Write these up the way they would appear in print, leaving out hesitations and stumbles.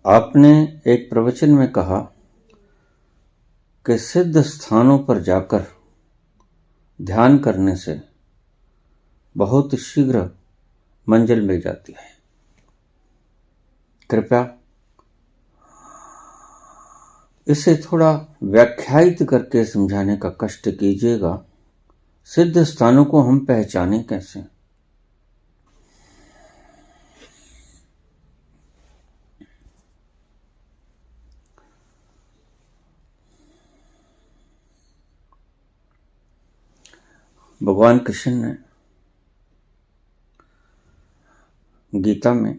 आपने एक प्रवचन में कहा कि सिद्ध स्थानों पर जाकर ध्यान करने से बहुत शीघ्र मंजिल मिल जाती है। कृपया इसे थोड़ा व्याख्यायित करके समझाने का कष्ट कीजिएगा। सिद्ध स्थानों को हम पहचानें कैसे? भगवान कृष्ण ने गीता में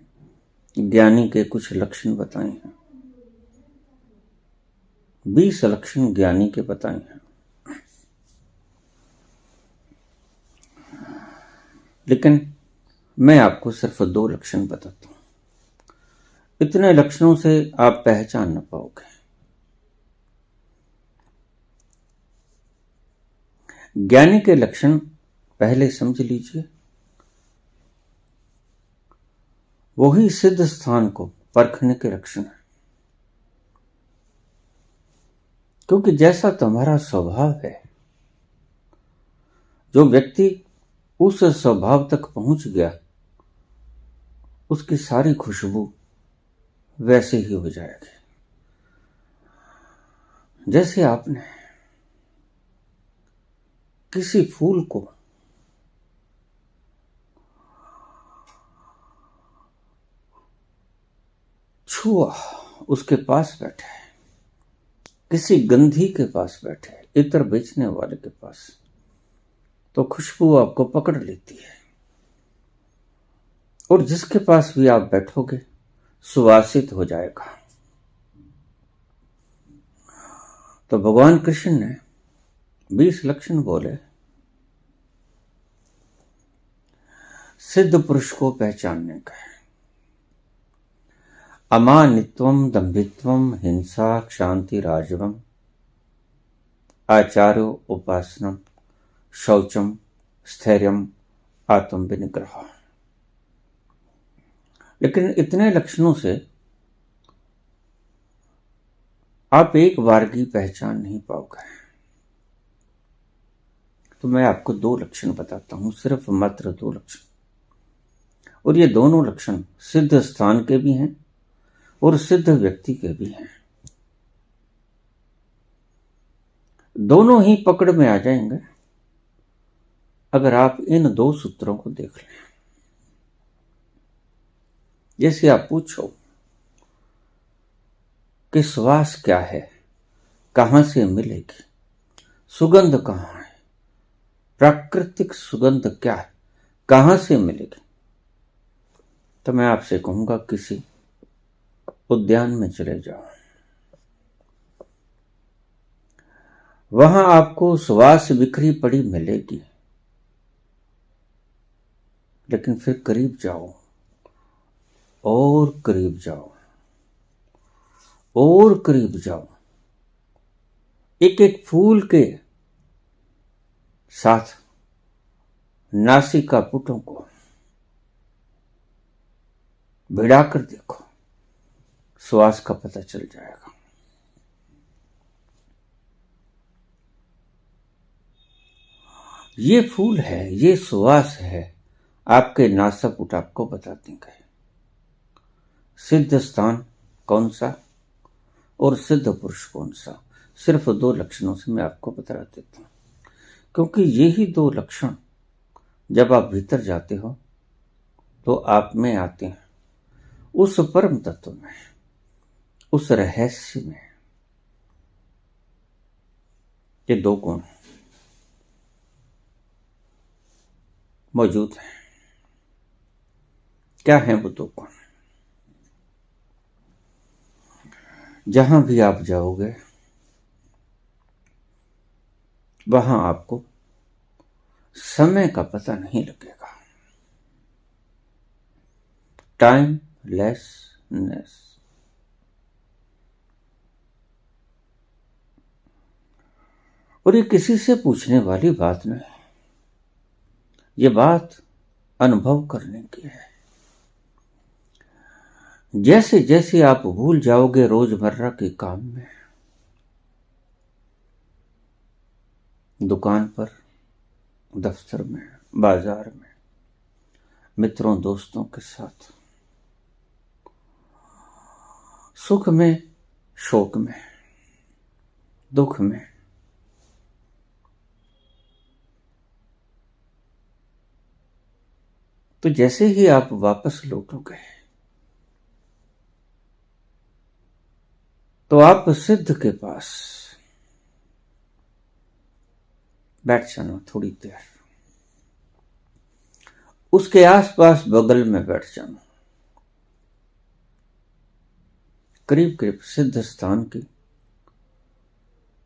ज्ञानी के कुछ लक्षण बताए हैं। 20 लक्षण ज्ञानी के बताए हैं, लेकिन मैं आपको सिर्फ 2 लक्षण बताता हूं। इतने लक्षणों से आप पहचान न पाओगे। ज्ञानी के लक्षण पहले समझ लीजिए। वही सिद्ध स्थान को परखने के लक्षण है। क्योंकि जैसा तुम्हारा स्वभाव है, जो व्यक्ति उस स्वभाव तक पहुंच गया, उसकी सारी खुशबू वैसे ही हो जाएगी। जैसे आपने किसी फूल को छुआ, उसके पास बैठे, किसी गंधी के पास बैठे, इत्र बेचने वाले के पास, तो खुशबू आपको पकड़ लेती है। और जिसके पास भी आप बैठोगे सुवासित हो जाएगा। तो भगवान कृष्ण ने 20 लक्षण बोले सिद्ध पुरुष को पहचानने का। अमानित्वम, दंभित्वम, हिंसा, क्षांति, राजवम, आचार्यो, उपासनम, शौचम, स्थैर्यम, आत्म विनिग्रह। लेकिन इतने लक्षणों से आप एक बार की पहचान नहीं पाओगे। तो मैं आपको 2 लक्षण बताता हूं, सिर्फ मात्र 2 लक्षण। और ये दोनों लक्षण सिद्ध स्थान के भी हैं और सिद्ध व्यक्ति के भी हैं। दोनों ही पकड़ में आ जाएंगे अगर आप इन 2 सूत्रों को देख लें। जैसे आप पूछो कि श्वास क्या है, कहां से मिलेगी, सुगंध कहां है, प्राकृतिक सुगंध क्या है, कहां से मिलेगी, तो मैं आपसे कहूंगा किसी उद्यान में चले जाओ। वहां आपको सुवास बिखरी पड़ी मिलेगी। लेकिन फिर करीब जाओ और करीब जाओ और करीब जाओ। एक एक फूल के साथ नासिका पुटों को भिड़ाकर देखो, श्वास का पता चल जाएगा। ये फूल है, ये सुवास है, आपके नासापुट आपको बताते हैं सिद्ध स्थान कौन सा और सिद्ध पुरुष कौन सा। सिर्फ 2 लक्षणों से मैं आपको बता देता हूं, क्योंकि यही 2 लक्षण जब आप भीतर जाते हो तो आप में आते हैं, उस परम तत्व में, उस रहस्य में। ये 2 गुण मौजूद हैं। क्या है वो 2 गुण? जहां भी आप जाओगे वहां आपको समय का पता नहीं लगेगा। टाइमलेसनेस। और ये किसी से पूछने वाली बात नहीं, ये बात अनुभव करने की है। जैसे जैसे आप भूल जाओगे रोजमर्रा के काम में, दुकान पर, दफ्तर में, बाजार में, मित्रों दोस्तों के साथ, सुख में, शोक में, दुख में, तो जैसे ही आप वापस लौटोगे तो आप सिद्ध के पास बैठ जाना थोड़ी देर, उसके आसपास बगल में बैठ जाना, करीब करीब सिद्ध स्थान की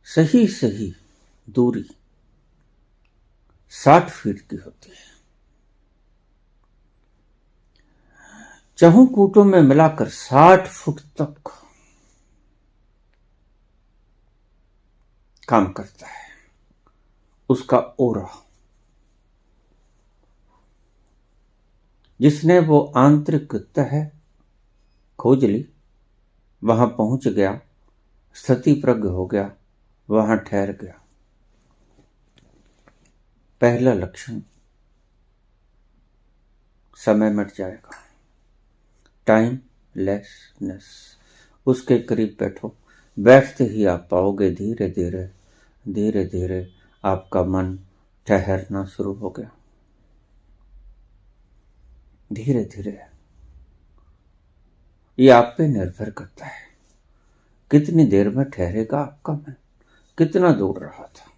सही सही दूरी 60 फीट की होती है। चहुं कूटों में मिलाकर 60 फुट तक काम करता है उसका ओरा। जिसने वो आंतरिक तह खोज ली, वहां पहुंच गया, स्थिति प्रज्ञ हो गया, वहां ठहर गया। पहला लक्षण, समय मिट जाएगा, टाइम लेसनेस। उसके करीब बैठो, बैठते ही आप पाओगे धीरे धीरे धीरे धीरे आपका मन ठहरना शुरू हो गया। धीरे धीरे ये आप पे निर्भर करता है कितनी देर में ठहरेगा आपका मन, कितना दौड़ रहा था।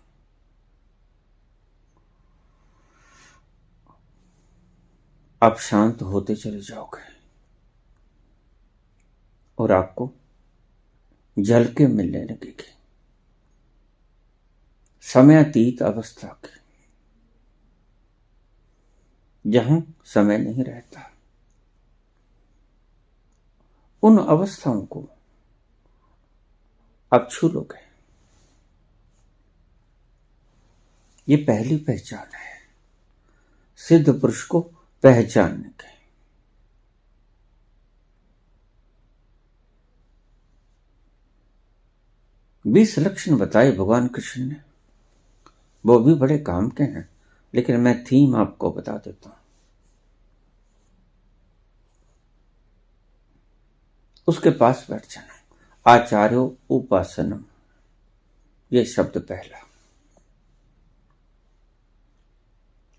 आप शांत होते चले जाओगे और आपको झलके मिलने लगेगी समयातीत अवस्था की, जहां समय नहीं रहता। उन अवस्थाओं को आप छू लोगे। ये पहली पहचान है सिद्ध पुरुष को पहचानने की। 20 लक्षण बताए भगवान कृष्ण ने, वो भी बड़े काम के हैं, लेकिन मैं थीम आपको बता देता हूं। उसके पास बैठ जाना। आचार्यो उपासनम, ये शब्द पहला।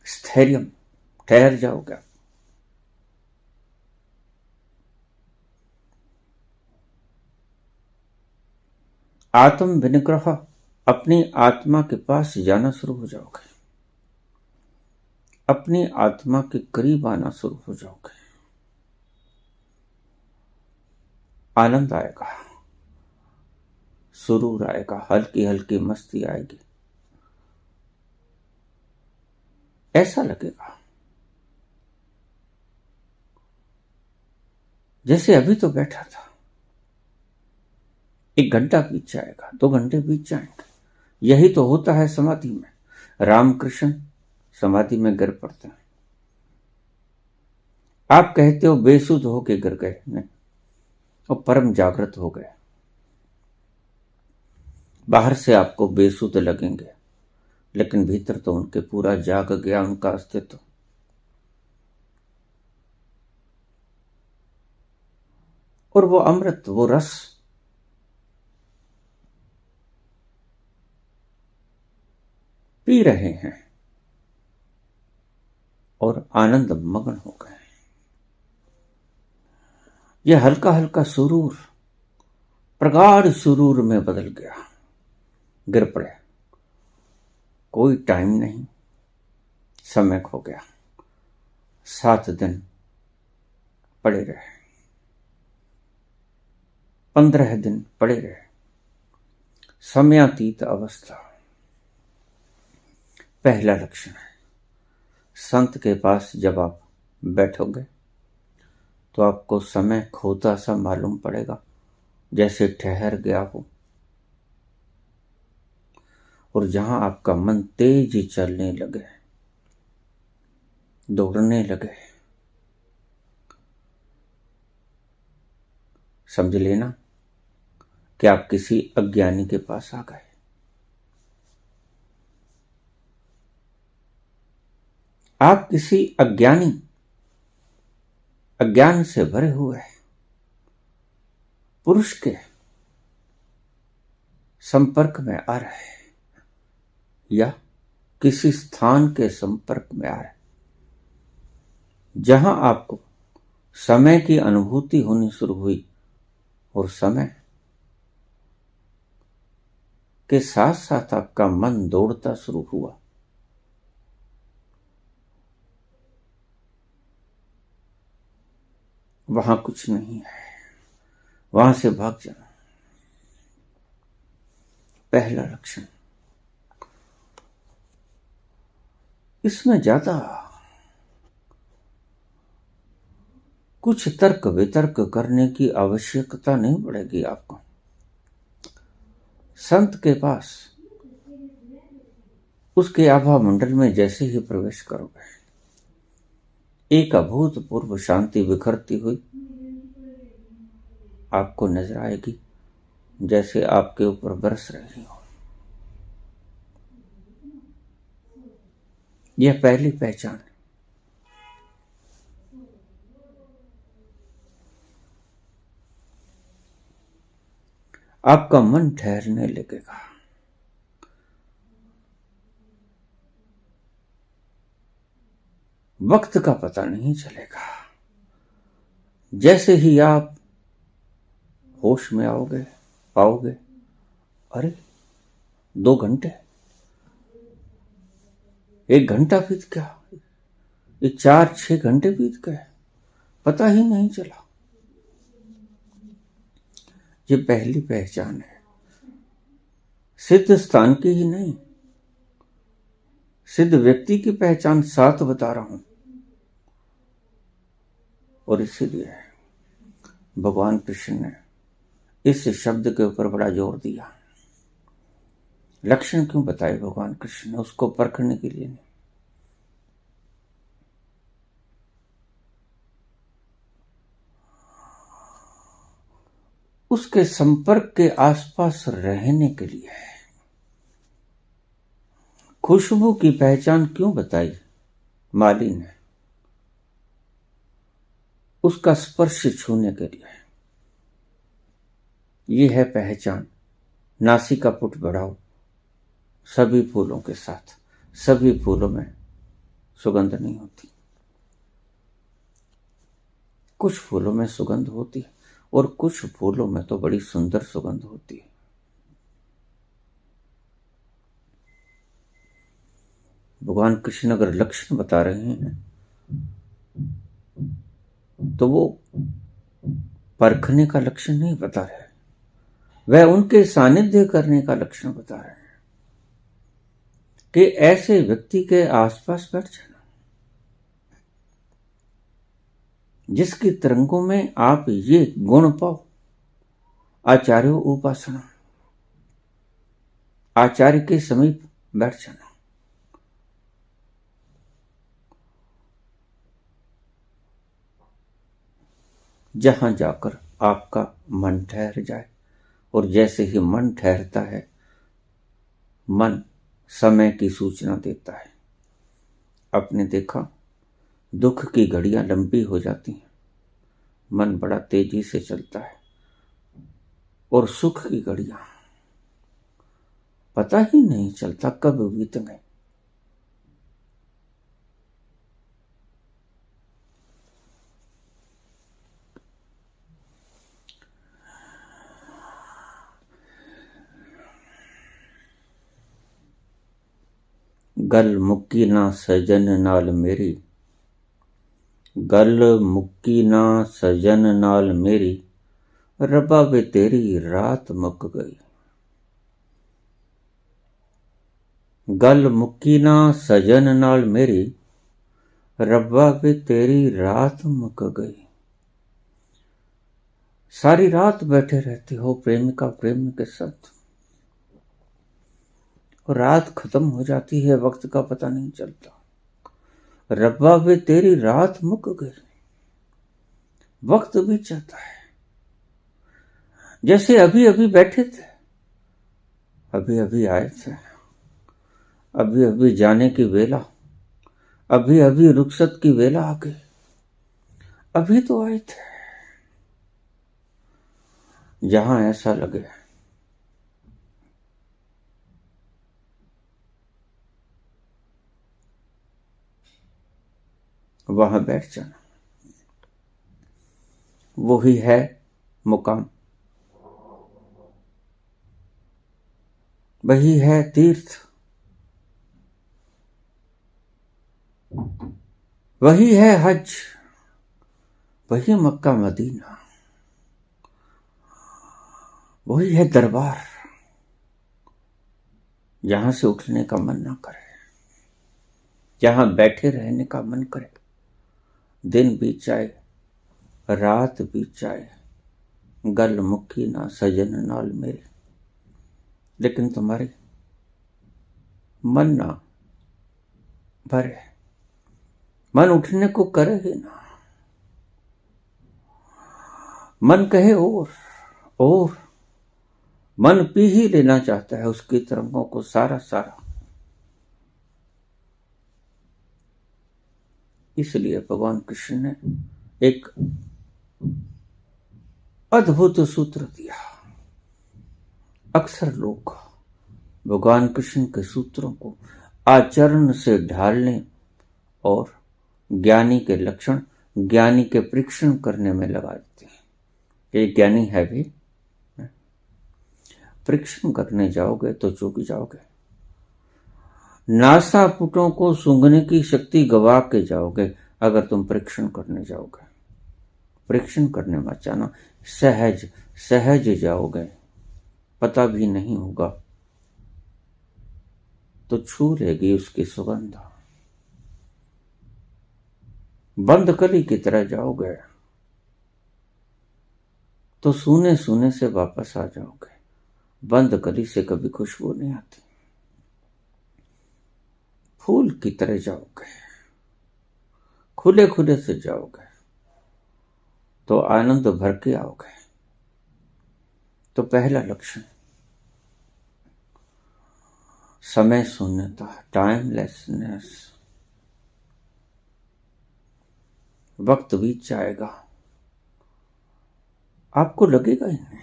स्थैर्यम, ठहर जाओगे। आत्म विनिग्रह, अपनी आत्मा के पास जाना शुरू हो जाओगे, अपनी आत्मा के करीब आना शुरू हो जाओगे। आनंद आएगा, सुरूर आएगा, हल्की हल्की मस्ती आएगी। ऐसा लगेगा जैसे अभी तो बैठा था, 1 घंटा बीत जाएगा, 2 घंटे बीत जाएंगे। यही तो होता है समाधि में। रामकृष्ण समाधि में गिर पड़ते हैं। आप कहते हो बेसुध होके गिर गए, नहीं, वो परम जागृत हो गए। बाहर से आपको बेसुध लगेंगे, लेकिन भीतर तो उनके पूरा जाग गया उनका अस्तित्व। और वो अमृत, वो रस पी रहे हैं और आनंद मग्न हो गए। यह हल्का हल्का सुरूर प्रगाढ़ सुरूर में बदल गया। गिर पड़े, कोई टाइम नहीं, समय खो गया। 7 दिन पड़े रहे, 15 दिन पड़े रहे। समयातीत अवस्था पहला लक्षण है। संत के पास जब आप बैठोगे तो आपको समय खोता सा मालूम पड़ेगा, जैसे ठहर गया हो। और जहां आपका मन तेज चलने लगे, दौड़ने लगे, समझ लेना कि आप किसी अज्ञानी के पास आ गए। आप किसी अज्ञान से भरे हुए पुरुष के संपर्क में आ रहे हैं, या किसी स्थान के संपर्क में आ रहे हैं जहां आपको समय की अनुभूति होनी शुरू हुई, और समय के साथ साथ आपका मन दौड़ता शुरू हुआ। वहां कुछ नहीं है, वहां से भाग जाना। पहला लक्षण। इसमें ज्यादा कुछ तर्क वितर्क करने की आवश्यकता नहीं पड़ेगी आपको। संत के पास उसके आभा मंडल में जैसे ही प्रवेश करोगे, एक अभूतपूर्व शांति बिखरती हुई आपको नजर आएगी, जैसे आपके ऊपर बरस रही हो। यह पहली पहचान है। आपका मन ठहरने लगेगा। वक्त का पता नहीं चलेगा। जैसे ही आप होश में आओगे, पाओगे, अरे 2 घंटे, 1 घंटा बीत गया, ये 4-6 घंटे बीत गए, पता ही नहीं चला। ये पहली पहचान है। सिद्ध स्थान की ही नहीं, सिद्ध व्यक्ति की पहचान साथ बता रहा हूं। और इसीलिए भगवान कृष्ण ने इस शब्द के ऊपर बड़ा जोर दिया। लक्षण क्यों बताए भगवान कृष्ण ने? उसको परखने के लिए नहीं। उसके संपर्क के आसपास रहने के लिए है। खुशबू की पहचान क्यों बताई माली ने? उसका स्पर्श छूने के लिए। यह है पहचान। नासिका पुट बढ़ाओ सभी फूलों के साथ। सभी फूलों में सुगंध नहीं होती, कुछ फूलों में सुगंध होती है, और कुछ फूलों में तो बड़ी सुंदर सुगंध होती है। भगवान कृष्ण अगर लक्षण बता रहे हैं तो वो परखने का लक्षण नहीं बता रहे, वह उनके सानिध्य करने का लक्षण बता रहे हैं कि ऐसे व्यक्ति के आसपास बैठ जाना जिसकी तरंगों में आप ये गुण पाओ। आचार्य उपासना, आचार्य के समीप बैठ जाना। जहां जाकर आपका मन ठहर जाए, और जैसे ही मन ठहरता है, मन समय की सूचना देता है। आपने देखा, दुख की घड़ियां लंबी हो जाती हैं, मन बड़ा तेजी से चलता है, और सुख की घड़ियां पता ही नहीं चलता कब बीत गए। गल मुक्की ना सजन नाल मेरी, गल मुक्की ना सजन नाल मेरी, रब्बा वे तेरी रात मुक गई। गल मुक्की ना सजन नाल मेरी, रब्बा वे तेरी रात मुक गई। सारी रात बैठे रहते हो प्रेमिका प्रेमी के साथ, और रात खत्म हो जाती है, वक्त का पता नहीं चलता। रब्बा वे तेरी रात मुक गई। वक्त बीत जाता है, जैसे अभी अभी बैठे थे, अभी अभी आए थे, अभी अभी जाने की वेला, अभी अभी रुखसत की वेला आ गई, अभी तो आए थे। जहां ऐसा लगे वहां बैठ जाना, वही है मुकाम, वही है तीर्थ, वही है हज, वही मक्का मदीना, वही है दरबार, जहां से उठने का मन ना करे, जहां बैठे रहने का मन करे। दिन बीत जाए, रात बीत जाए, गल मुखी ना सजन नाल मेरे, लेकिन तुम्हारे मन ना भरे, मन उठने को करे ही ना, मन कहे और मन पी ही लेना चाहता है उसकी तरंगों को सारा सारा। इसलिए भगवान कृष्ण ने एक अद्भुत सूत्र दिया। अक्सर लोग भगवान कृष्ण के सूत्रों को आचरण से ढालने और ज्ञानी के लक्षण, ज्ञानी के परीक्षण करने में लगा देते हैं। ये ज्ञानी है भी, परीक्षण करने जाओगे तो चूक जाओगे, नासापुटों को सूंघने की शक्ति गवा के जाओगे अगर तुम परीक्षण करने जाओगे। परीक्षण करने मत जाना, सहज सहज जाओगे, पता भी नहीं होगा तो छू लेगी उसकी सुगंध। बंद कली की तरह जाओगे तो सूने सूने से वापस आ जाओगे। बंद कली से कभी खुशबू नहीं आती। फूल की तरह जाओगे, खुले खुले से जाओगे तो आनंद भर के आओगे। तो पहला लक्षण समय शून्यता, टाइमलेसनेस। वक्त बीत जाएगा, आपको लगेगा ही नहीं,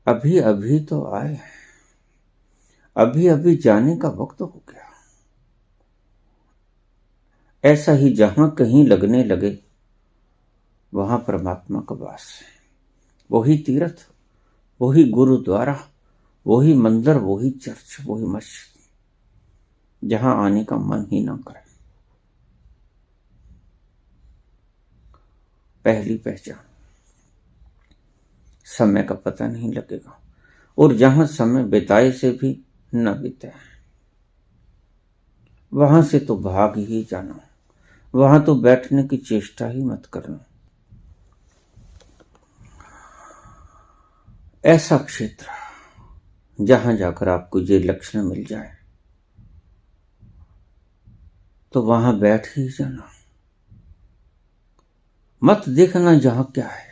अभी अभी तो आए, अभी अभी जाने का वक्त हो गया। ऐसा ही जहां कहीं लगने लगे वहां परमात्मा का वास है। वही तीर्थ, वही गुरुद्वारा, वही मंदिर, वही चर्च, वही मस्जिद, जहां आने का मन ही ना करे। पहली पहचान, समय का पता नहीं लगेगा, और जहां समय बिताए से भी न बीते वहां से तो भाग ही जाना, वहां तो बैठने की चेष्टा ही मत करना। ऐसा क्षेत्र जहां जाकर आपको ये लक्षण मिल जाए तो वहां बैठ ही जाना, मत देखना जहां क्या है।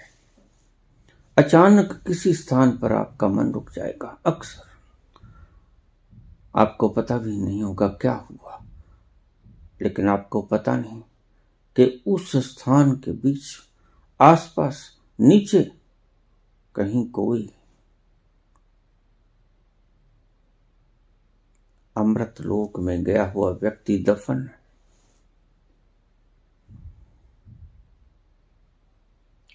अचानक किसी स्थान पर आपका मन रुक जाएगा, अक्सर आपको पता भी नहीं होगा क्या हुआ, लेकिन आपको पता नहीं कि उस स्थान के बीच, आसपास, नीचे कहीं कोई अमृत लोक में गया हुआ व्यक्ति दफन है।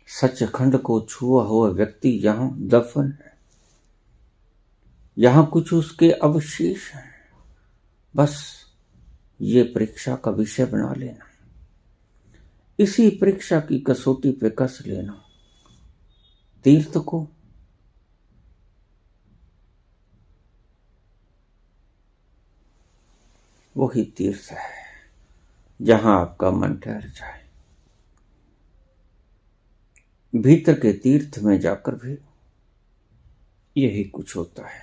सचखंड को छुआ हुआ व्यक्ति यहां दफन है, यहां कुछ उसके अवशेष हैं। बस ये परीक्षा का विषय बना लेना, इसी परीक्षा की कसौटी पे कस लेना तीर्थ को। वही तीर्थ है जहां आपका मन ठहर जाए। भीतर के तीर्थ में जाकर भी यही कुछ होता है।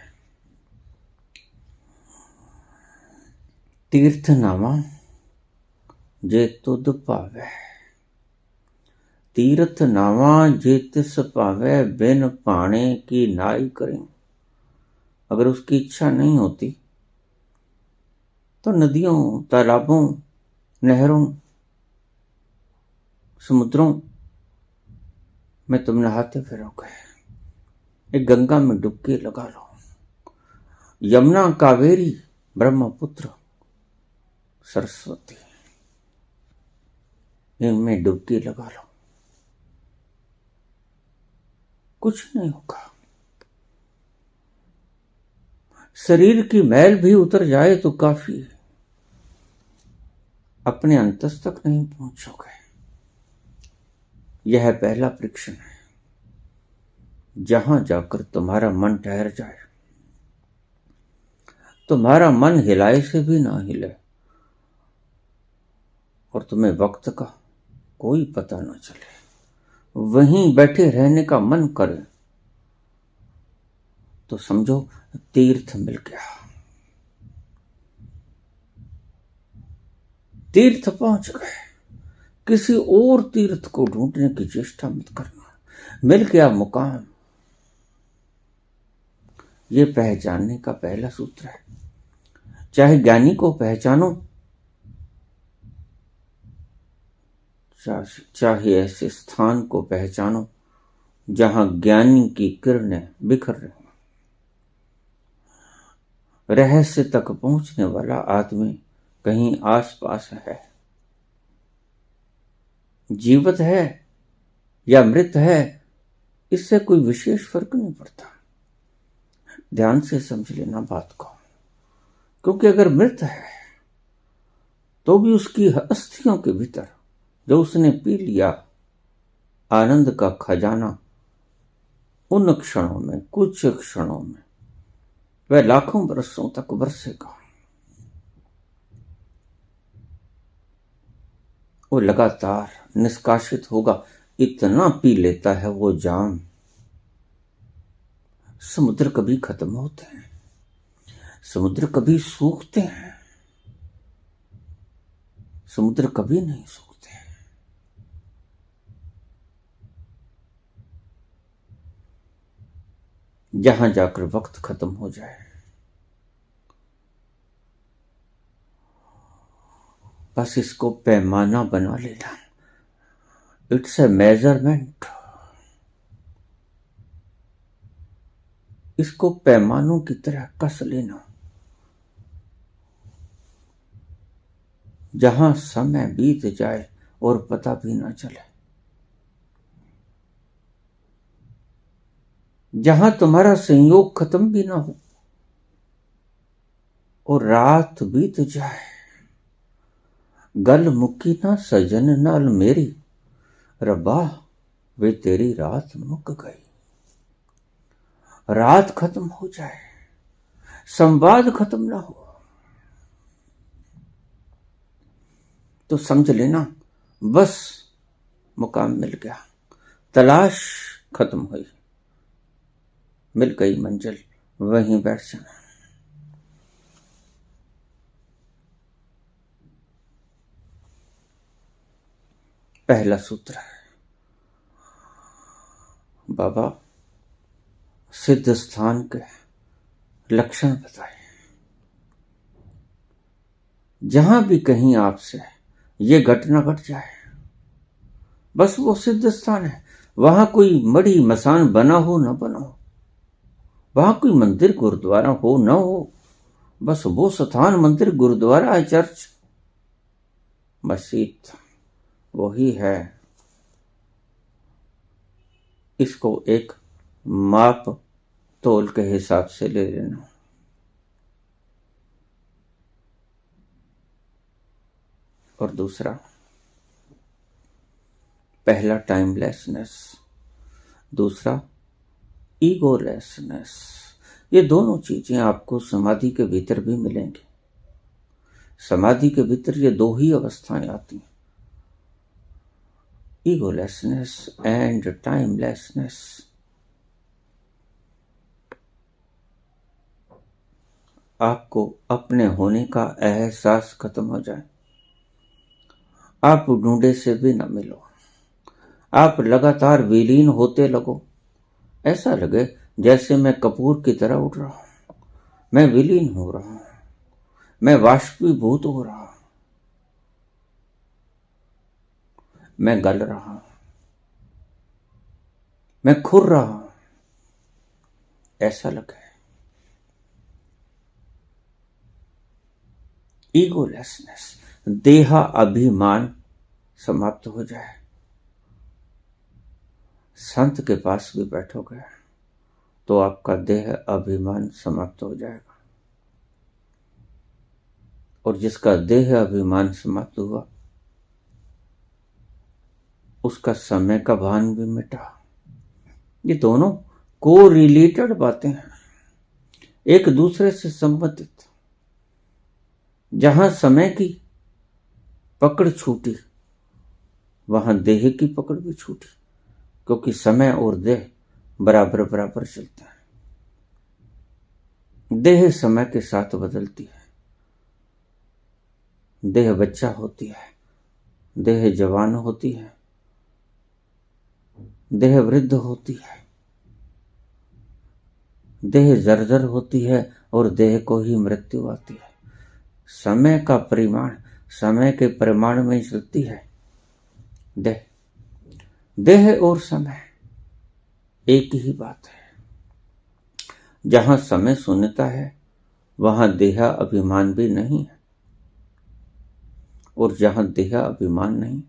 तीर्थनामा जे तुद पावे, तीर्थ नावा जे तिस पावे बिन पाने की नाई करें। अगर उसकी इच्छा नहीं होती तो नदियों, तालाबों, नहरों, समुद्रों में तुम नहाते फिरोगे। एक गंगा में डुबकी लगा लो, यमुना, कावेरी, ब्रह्मपुत्र, सरस्वती, इनमें डुबकी लगा लो, कुछ नहीं होगा। शरीर की मैल भी उतर जाए तो काफी है, अपने अंतस तक नहीं पहुंचोगे। यह पहला परीक्षण है, जहां जाकर तुम्हारा मन ठहर जाए, तुम्हारा मन हिलाए से भी ना हिले और तुम्हें वक्त का कोई पता ना चले, वहीं बैठे रहने का मन करे, तो समझो तीर्थ मिल गया, तीर्थ पहुंच गए। किसी और तीर्थ को ढूंढने की चेष्टा मत करना, मिल गया मुकाम। ये पहचानने का पहला सूत्र है। चाहे ज्ञानी को पहचानो, चाहे ऐसे स्थान को पहचानो जहां ज्ञानी की किरणें बिखर रही। रहस्य तक पहुंचने वाला आदमी कहीं आसपास है, जीवित है या मृत है, इससे कोई विशेष फर्क नहीं पड़ता। ध्यान से समझ लेना बात को, क्योंकि अगर मृत है तो भी उसकी अस्थियों के भीतर जो उसने पी लिया आनंद का खजाना, उन क्षणों में, कुछ क्षणों में वह लाखों बरसों तक बरसेगा। वो लगातार निष्कासित होगा, इतना पी लेता है वो जाम। समुद्र कभी खत्म होते हैं, समुद्र कभी सूखते हैं, समुद्र कभी नहीं सूखते। जहां जाकर वक्त खत्म हो जाए, बस इसको पैमाना बना लेना। It's a measurement. इसको पैमानों की तरह कस लेना। जहां समय बीत जाए और पता भी ना चले, जहां तुम्हारा संयोग खत्म भी ना हो और रात बीत जाए, गल मुक्की ना सजन नाल मेरी, रब्बा वे तेरी रात मुक गई। रात खत्म हो जाए, संवाद खत्म ना हो, तो समझ लेना बस मुकाम मिल गया, तलाश खत्म हुई, मिल गई मंजिल, वहीं बैठ जाना। पहला सूत्र है, बाबा सिद्ध स्थान के लक्षण बताए। जहां भी कहीं आपसे ये घटना घट जाए, बस वो सिद्ध स्थान है। वहां कोई मड़ी मसान बना हो न बना हो, वहां कोई मंदिर गुरुद्वारा हो न हो, बस वो स्थान मंदिर गुरुद्वारा है, चर्च, मस्जिद वही है। इसको एक माप तोल के हिसाब से ले लेना। और दूसरा, पहला टाइमलेसनेस, दूसरा ईगोलेसनेस। ये दोनों चीजें आपको समाधि के भीतर भी मिलेंगी। समाधि के भीतर ये दो ही अवस्थाएं आती हैं, ईगोलेसनेस एंड टाइमलेसनेस। आपको अपने होने का एहसास खत्म हो जाए, आप ढूंढे से भी न मिलो, आप लगातार विलीन होते लगो। ऐसा लगे जैसे मैं कपूर की तरह उड़ रहा हूं, मैं विलीन हो रहा हूं, मैं वाष्पीभूत हो रहा हूं, मैं गल रहा हूं, मैं खुर रहा हूं, ऐसा लगे। ईगोलेसनेस, देहा अभिमान समाप्त हो जाए। संत के पास भी बैठोगे तो आपका देह अभिमान समाप्त हो जाएगा, और जिसका देह अभिमान समाप्त हुआ उसका समय का भान भी मिटा। ये दोनों को रिलेटेड बातें हैं, एक दूसरे से संबंधित। जहां समय की पकड़ छूटी वहां देह की पकड़ भी छूटी, क्योंकि समय और देह बराबर बराबर चलते हैं। देह समय के साथ बदलती है, देह बच्चा होती है, देह जवान होती है, देह वृद्ध होती है, देह जर्जर होती है और देह को ही मृत्यु आती है। समय का परिमाण समय के परिमाण में चलती है। देह देह और समय एक ही बात है। जहां समय शून्यता है वहां देहा अभिमान भी नहीं है, और जहां देहा अभिमान नहीं,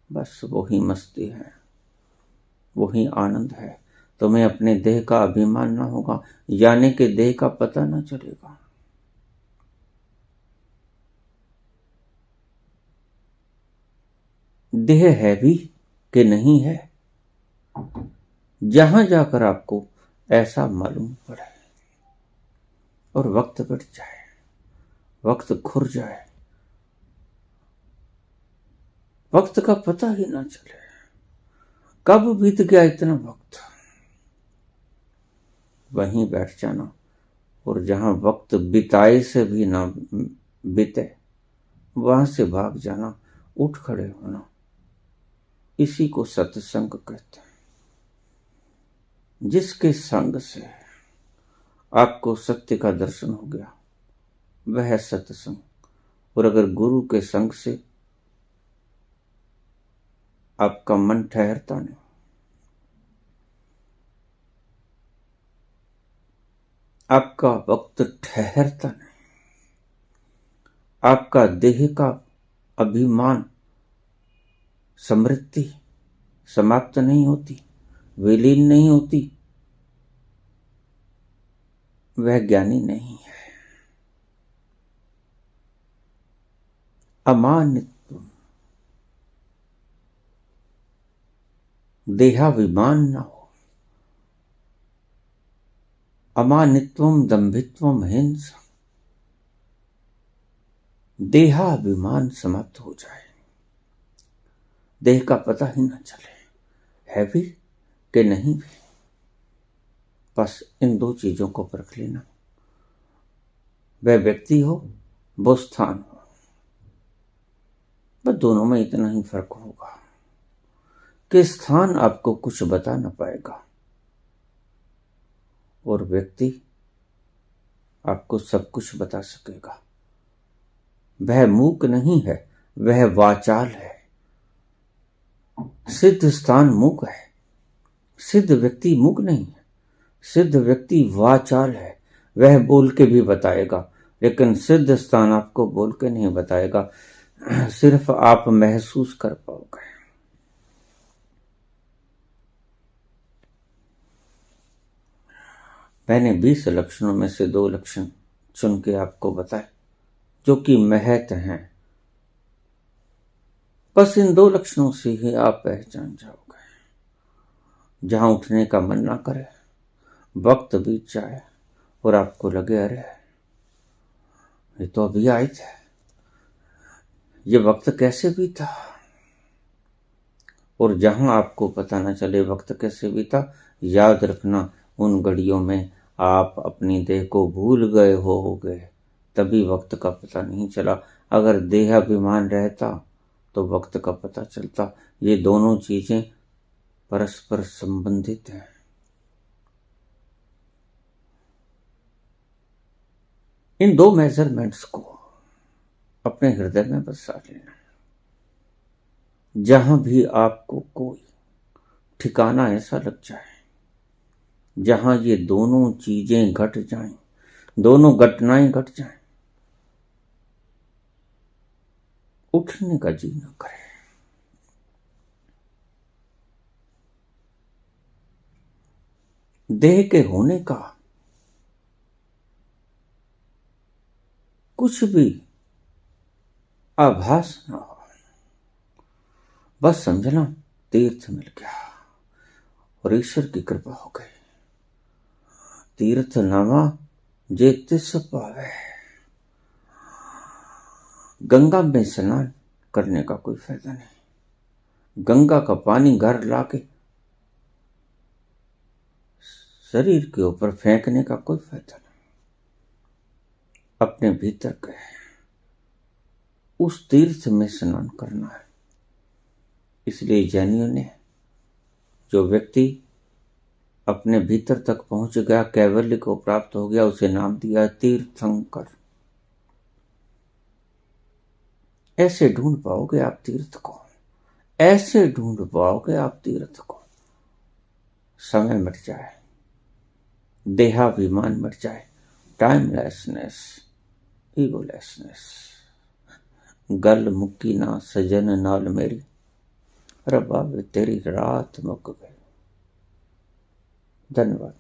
बस वही मस्ती है, वही आनंद है। तुम्हें अपने देह का अभिमान ना होगा, यानी कि देह का पता ना चलेगा। देह है भी कि नहीं है, जहां जाकर आपको ऐसा मालूम पड़े और वक्त कट जाए, वक्त खुर जाए, वक्त का पता ही ना चले कब बीत गया इतना वक्त, वहीं बैठ जाना। और जहां वक्त बिताए से भी ना बीते वहां से भाग जाना, उठ खड़े होना, इसी को सत्संग कहते हैं। जिसके संग से आपको सत्य का दर्शन हो गया वह है सत्संग। और अगर गुरु के संग से आपका मन ठहरता नहीं, आपका वक्त ठहरता नहीं, आपका देह का अभिमान समृद्धि समाप्त नहीं होती, विलीन नहीं होती, वह ज्ञानी नहीं है। अमानित्व, देहाभिमान न हो। अमानित्वम दंभित्वम हिंसा, देहाभिमान समाप्त हो जाए, देह का पता ही ना चले है भी कि नहीं भी। बस इन दो चीजों को परख लेना। वह व्यक्ति हो, वो स्थान हो, बस दोनों में इतना ही फर्क होगा कि स्थान आपको कुछ बता ना पाएगा और व्यक्ति आपको सब कुछ बता सकेगा। वह मूक नहीं है, वह वाचाल है। सिद्ध स्थान मूक है, सिद्ध व्यक्ति मूक नहीं है। सिद्ध व्यक्ति वाचाल है, वह बोल के भी बताएगा, लेकिन सिद्ध स्थान आपको बोल के नहीं बताएगा, सिर्फ आप महसूस कर पाओगे। मैंने 20 लक्षणों में से 2 लक्षण चुन के आपको बताए जो कि महत्व हैं। बस इन 2 लक्षणों से ही आप पहचान जाओगे। जहां उठने का मन ना करे, वक्त बीत जाए और आपको लगे अरे ये तो अभी आए थे, ये वक्त कैसे बीता। और जहां आपको पता ना चले वक्त कैसे बीता, याद रखना उन घड़ियों में आप अपनी देह को भूल गए होगे, तभी वक्त का पता नहीं चला। अगर देहाभिमान रहता तो वक्त का पता चलता। ये दोनों चीजें परस्पर संबंधित हैं। इन दो मेजरमेंट्स को अपने हृदय में बसा लेना। जहां भी आपको कोई ठिकाना ऐसा लग जाए जहां ये दोनों चीजें घट जाएं, दोनों घटनाएं घट जाएं, उठने का जी न करे। देह के होने का कुछ भी आभास न हो, बस समझना तीर्थ मिल गया और ईश्वर की कृपा हो गई। तीर्थ नामा जे तिस पावे। गंगा में स्नान करने का कोई फायदा नहीं। गंगा का पानी घर लाके शरीर के ऊपर फेंकने का कोई फायदा नहीं। अपने भीतर के उस तीर्थ में स्नान करना है। इसलिए जैनियों ने, जो व्यक्ति अपने भीतर तक पहुंच गया, कैवल्य को प्राप्त हो गया, उसे नाम दिया तीर्थंकर। ऐसे ढूंढ पाओगे आप तीर्थ को, ऐसे ढूंढ पाओगे आप तीर्थ को। समय मिट जाए, देहाभिमान मिट जाए, टाइमलेसनेस, ईगोलेसनेस। गल मुक्की ना सजन नाल मेरी, रबाब तेरी रात मुक गई। धन्यवाद।